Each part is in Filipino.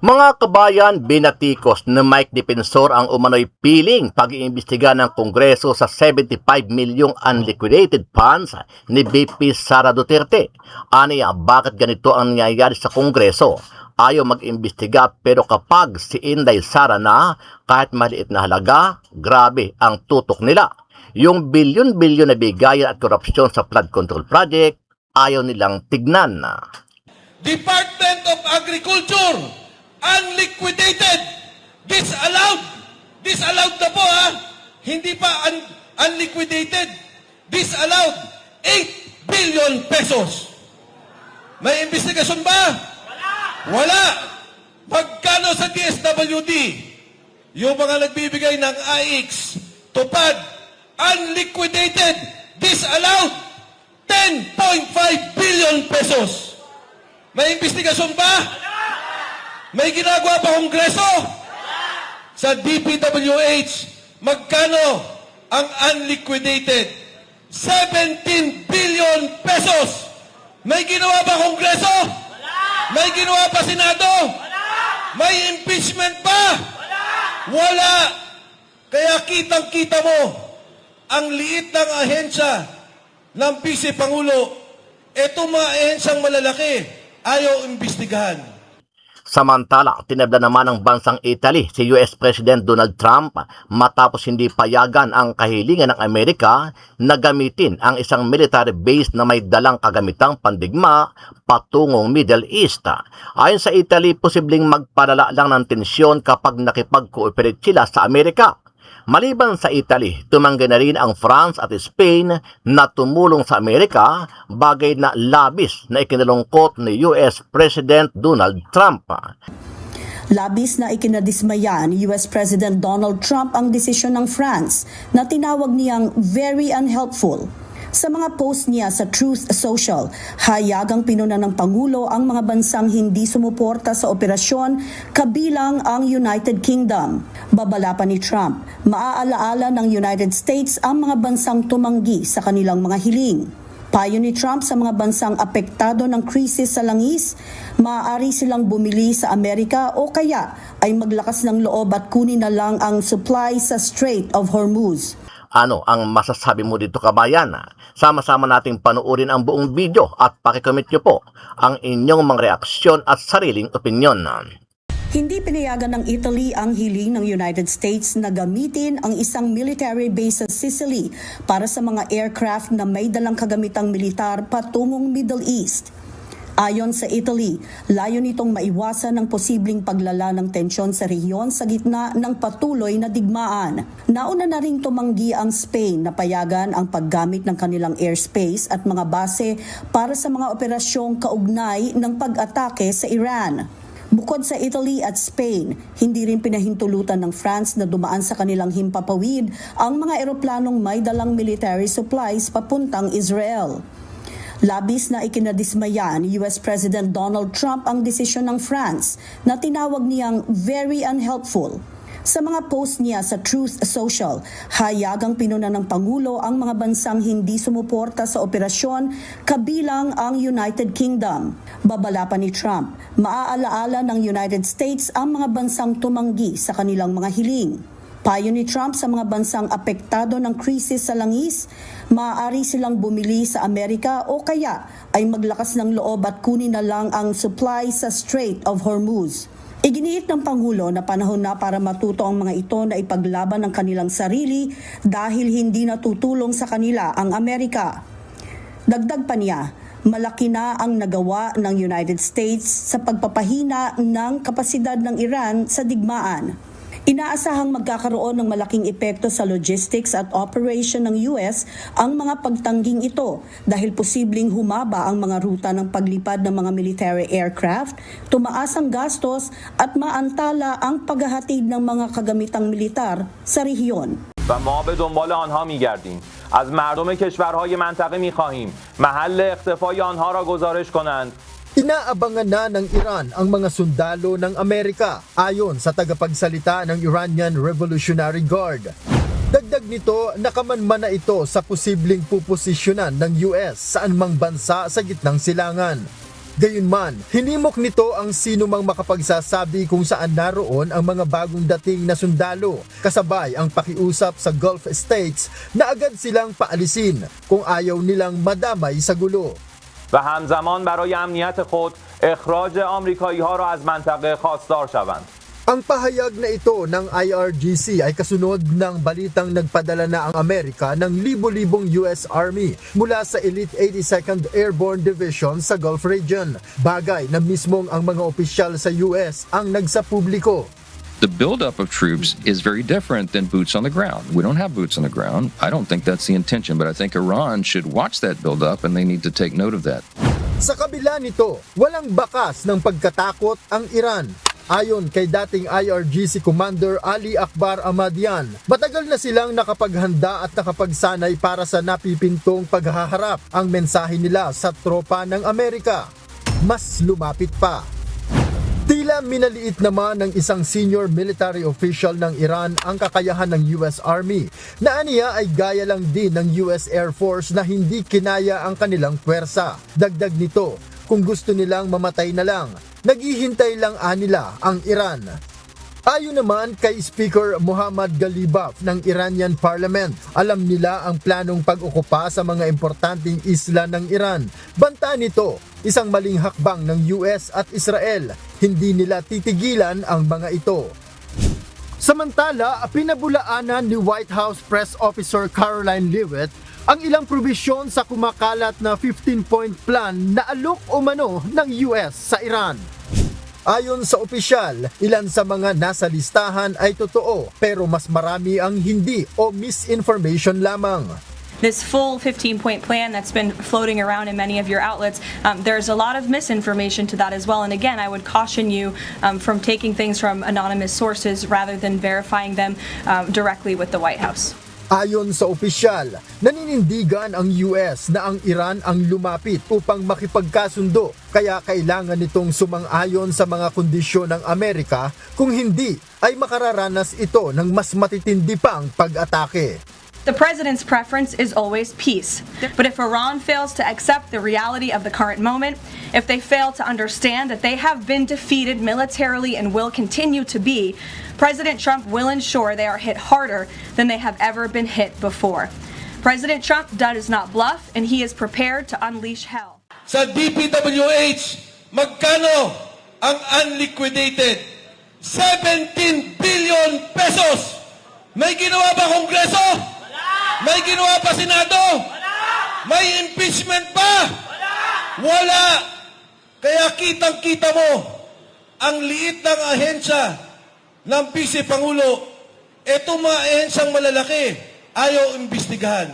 Mga kabayan, binatikos na Mike Defensor ang umano'y piling pag-iimbestiga ng Kongreso sa 75 milyong unliquidated funds ni VP Sara Duterte. Aniya, bakit ganito ang nangyayari sa Kongreso? Ayaw mag-imbestiga pero kapag si Inday Sara na kahit maliit na halaga, grabe ang tutok nila. Yung bilyon-bilyon na bigayan at korupsyon sa flood control project, ayaw nilang tignan. Department of Agriculture, unliquidated, disallowed na po ha, hindi pa unliquidated, disallowed, 8 billion pesos. May investigasyon ba? Wala. Magkano sa DSWD? Yung mga nagbibigay ng AIX, tupad, unliquidated, disallowed, 10.5 billion pesos. May investigasyon ba? May ginagawa pa Kongreso? Sa DPWH, magkano ang unliquidated? 17 billion pesos. May ginawa pa Kongreso? May ginawa pa Senado? May impeachment pa? Wala. Kaya kitang-kita mo, ang liit ng ahensya ng Vice Pangulo, etong mga ahensyang malalaki, ayaw imbestigahan. Samantala, tinabla naman ng bansang Italy si US President Donald Trump matapos hindi payagan ang kahilingan ng Amerika na gamitin ang isang military base na may dalang kagamitang pandigma patungong Middle East. Ayon sa Italy, posibleng magpalala lang ng tensyon kapag nakipag-cooperate sila sa Amerika. Maliban sa Italy, tumanggi na rin ang France at Spain na tumulong sa Amerika, bagay na labis na ikinalungkot ni US President Donald Trump. Labis na ikinadismaya ni US President Donald Trump ang desisyon ng France na tinawag niyang very unhelpful. Sa mga post niya sa Truth Social, hayagang pinuna ng Pangulo ang mga bansang hindi sumuporta sa operasyon kabilang ang United Kingdom. Babala pa ni Trump, maaalaala ng United States ang mga bansang tumanggi sa kanilang mga hiling. Payo ni Trump sa mga bansang apektado ng krisis sa langis, maaari silang bumili sa Amerika o kaya ay maglakas ng loob at kunin na lang ang supply sa Strait of Hormuz. Ano ang masasabi mo dito, kabayan? Sama-sama nating panuorin ang buong video at pakicomment nyo po ang inyong mga reaksyon at sariling opinyon. Hindi pinayagan ng Italy ang hiling ng United States na gamitin ang isang military base sa Sicily para sa mga aircraft na may dalang kagamitang militar patungong Middle East. Ayon sa Italy, layo nitong maiwasan ang posibleng paglala ng tensyon sa rehiyon sa gitna ng patuloy na digmaan. Nauna na ring tumanggi ang Spain na payagan ang paggamit ng kanilang airspace at mga base para sa mga operasyong kaugnay ng pag-atake sa Iran. Bukod sa Italy at Spain, hindi rin pinahintulutan ng France na dumaan sa kanilang himpapawid ang mga eroplanong may dalang military supplies papuntang Israel. Labis na ikinadismaya ni US President Donald Trump ang desisyon ng France na tinawag niyang very unhelpful. Sa mga post niya sa Truth Social, hayagang pinuna ng Pangulo ang mga bansang hindi sumuporta sa operasyon kabilang ang United Kingdom. Babala pa ni Trump, maaalaala ng United States ang mga bansang tumanggi sa kanilang mga hiling. Payo ni Trump sa mga bansang apektado ng krisis sa langis, maaari silang bumili sa Amerika o kaya ay maglakas ng loob at kunin na lang ang supply sa Strait of Hormuz. Iginiit ng Pangulo na panahon na para matuto ang mga ito na ipaglaban ang kanilang sarili dahil hindi natutulong sa kanila ang Amerika. Dagdag pa niya, malaki na ang nagawa ng United States sa pagpapahina ng kapasidad ng Iran sa digmaan. Inaasahang magkakaroon ng malaking epekto sa logistics at operation ng US ang mga pagtangging ito dahil posibleng humaba ang mga ruta ng paglipad ng mga military aircraft, tumaas ang gastos at maantala ang paghahatid ng mga kagamitang militar sa rehiyon. و ما به دنبال آنها می‌گردیم. از مردم کشورهای منطقه می‌خواهیم محل اختفای آنها را گزارش کنند. Inaabangan na ng Iran ang mga sundalo ng Amerika ayon sa tagapagsalita ng Iranian Revolutionary Guard. Dagdag nito, nakamanman na ito sa posibleng puposisyonan ng US sa anumang bansa sa gitnang silangan. Gayunman, hinimok nito ang sino mang makapagsasabi kung saan naroon ang mga bagong dating na sundalo, kasabay ang pakiusap sa Gulf States na agad silang paalisin kung ayaw nilang madamay sa gulo. و همزمان برای امنیت خود اخراج آمریکایی‌ها را از منطقه خواستار شوند. Ang pahayag na ito ng IRGC ay kasunod ng balitang nagpadala na ang Amerika ng libo-libong US Army mula sa Elite 82nd Airborne Division sa Gulf Region, bagay na mismong ang mga opisyal sa US ang nagsapubliko. The buildup of troops is very different than boots on the ground. We don't have boots on the ground. I don't think that's the intention, but I think Iran should watch that buildup and they need to take note of that. Sa kabila nito, walang bakas ng pagkatakot ang Iran. Ayon kay dating IRGC Commander Ali Akbar Ahmadian, matagal na silang nakapaghanda at nakapagsanay para sa napipintong paghaharap. Ang mensahe nila sa tropa ng Amerika, mas lumapit pa. Tila minaliit naman ng isang senior military official ng Iran ang kakayahan ng US Army na aniya ay gaya lang din ng US Air Force na hindi kinaya ang kanilang puwersa. Dagdag nito, kung gusto nilang mamatay na lang, naghihintay lang nila ang Iran. Ayon naman kay Speaker Muhammad Ghalibaf ng Iranian Parliament, alam nila ang planong pag-okupa sa mga importanteng isla ng Iran. Banta nito, isang maling hakbang ng US at Israel. Hindi nila titigilan ang mga ito. Samantala, pinabulaanan ni White House Press Officer Caroline Leavitt ang ilang probisyon sa kumakalat na 15-point plan na alok umano ng US sa Iran. Ayon sa opisyal, ilan sa mga nasa listahan ay totoo pero mas marami ang hindi o misinformation lamang. This full 15-point plan that's been floating around in many of your outlets, there's a lot of misinformation to that as well. And again, I would caution you from taking things from anonymous sources rather than verifying them directly with the White House. Ayon sa opisyal, naninindigan ang US na ang Iran ang lumapit upang makipagkasundo, kaya kailangan nitong sumang-ayon sa mga kondisyon ng Amerika, kung hindi ay makararanas ito ng mas matitindi pang pag-atake. The president's preference is always peace. But if Iran fails to accept the reality of the current moment, if they fail to understand that they have been defeated militarily and will continue to be, President Trump will ensure they are hit harder than they have ever been hit before. President Trump does not bluff, and he is prepared to unleash hell. Sa DPWH, magkano ang unliquidated? 17 billion pesos! May ginawa ba Kongreso? May ginawa pa Senado? May impeachment pa? Wala! Kaya kitang-kita mo, ang liit ng ahensya ng Vice Pangulo, etong mga ahensyang malalaki, ayaw imbestigahan.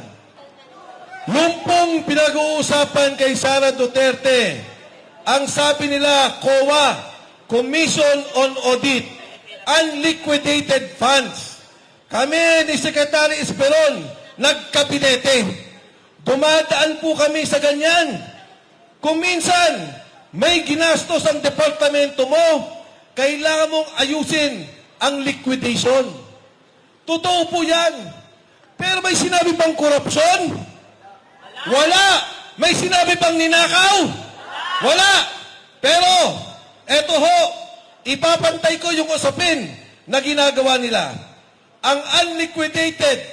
Yung pong pinag-uusapan kay Sara Duterte, ang sabi nila, COA, Commission on Audit, unliquidated funds. Kami ni Secretary Esperon, nagkabinete. Dumadaan po kami sa ganyan. Kung minsan, may ginastos ang departamento mo, kailangan mong ayusin ang liquidation. Totoo po yan. Pero may sinabi bang korupsyon? Wala. May sinabi bang ninakaw? Wala. Pero, eto ho, ipapantay ko yung usapin na ginagawa nila. Ang unliquidated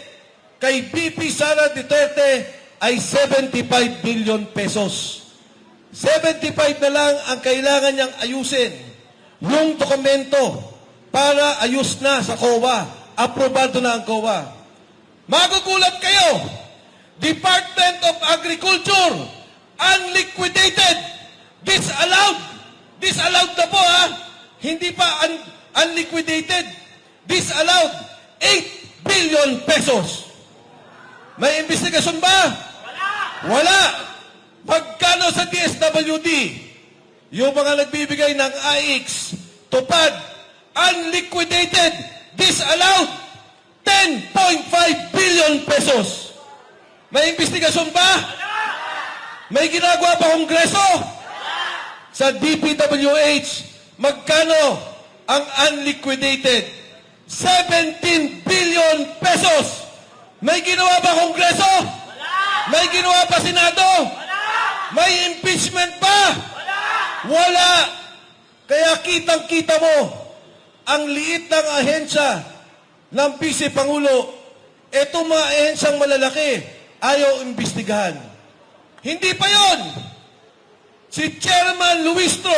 kay VP Sara Duterte ay 75 billion pesos. 75 na lang ang kailangan niyang ayusin. Yung dokumento para ayos na sa COA. Aprobado na ang COA. Magugulat kayo. Department of Agriculture, unliquidated, disallowed. Disallowed na po ha. Hindi pa unliquidated. Disallowed. 8 billion pesos. May investigasyon ba? Wala. Magkano sa DSWD? Yung mga nagbibigay ng AIX, tupad, unliquidated, disallowed, 10.5 billion pesos. May investigasyon ba? May ginagawa pa Kongreso? Sa DPWH, magkano ang unliquidated? 17 billion pesos. May ginawa ba Kongreso? May ginawa pa Senado? May impeachment pa? Wala! Kaya kitang-kita mo ang liit ng ahensya ng Vice Pangulo. Itong mga ahensyang malalaki, ayaw imbestigahan. Hindi pa yon. Si Chairman Luistro,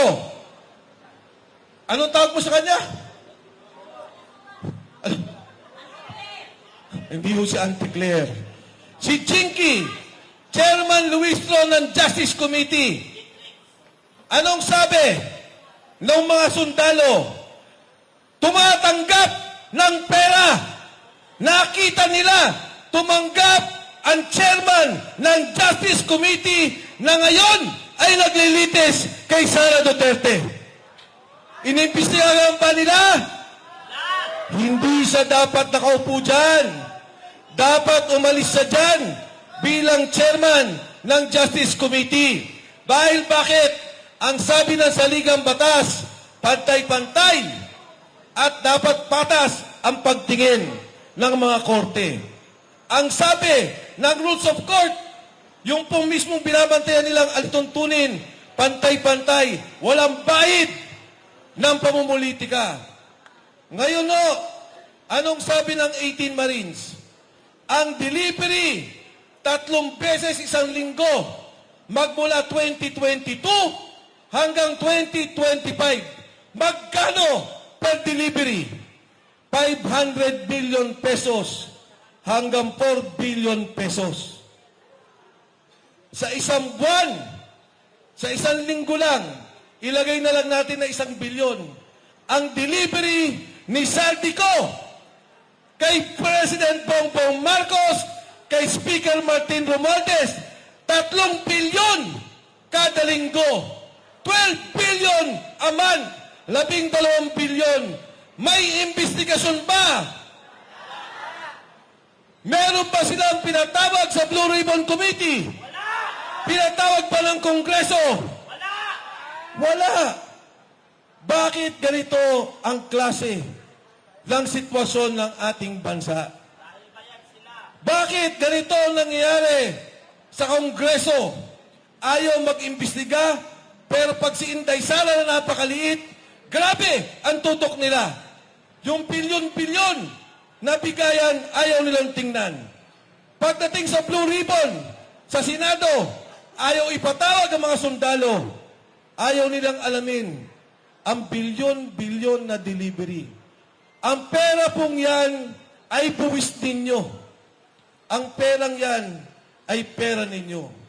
anong tawag mo sa kanya? Hindi ho si Auntie Claire. Si Chinky, Chairman Luistro ng Justice Committee. Anong sabi ng mga sundalo? Tumatanggap ng pera. Nakita nila, tumanggap ang chairman ng Justice Committee na ngayon ay naglilitis kay Sara Duterte. Inimbestigahan ba nila? Hindi siya dapat nakaupo dyan. Dapat umalis siya dyan bilang chairman ng Justice Committee. Dahil bakit? Ang sabi ng saligang batas, pantay-pantay at dapat patas ang pagtingin ng mga korte. Ang sabi ng rules of court, yung pong mismong binabantayan nilang alituntunin, pantay-pantay, walang bahid ng pamumulitika. Ngayon no, anong sabi ng 18 Marines? Ang delivery, 3 beses isang linggo, magmula 2022 hanggang 2025. Magkano per delivery? 500 billion pesos hanggang 4 billion pesos. Sa isang buwan, sa isang linggo lang, ilagay na lang natin na 1 bilyon. Ang delivery ni Saldico kay President Bongbong Marcos, kay Speaker Martin Romualdez, 3 bilyon kada linggo. 12 billion a month, 12 bilyon. May investigasyon ba? Meron ba silang pinatawag sa Blue Ribbon Committee? Wala! Pinatawag ba ng Kongreso? Wala! Wala! Bakit ganito ang klase ng sitwasyon ng ating bansa? Bakit ganito ang nangyayari sa Kongreso? Ayaw mag-imbestiga, pero pag si Inday Sara na napakaliit, grabe ang tutok nila. Yung bilyon-bilyon na bigayan, ayaw nilang tingnan. Pagdating sa Blue Ribbon, sa Senado, ayaw ipatawag ang mga sundalo. Ayaw nilang alamin ang bilyon-bilyon na delivery. Ang pera pong yan ay buwis ninyo. Ang perang yan ay pera ninyo.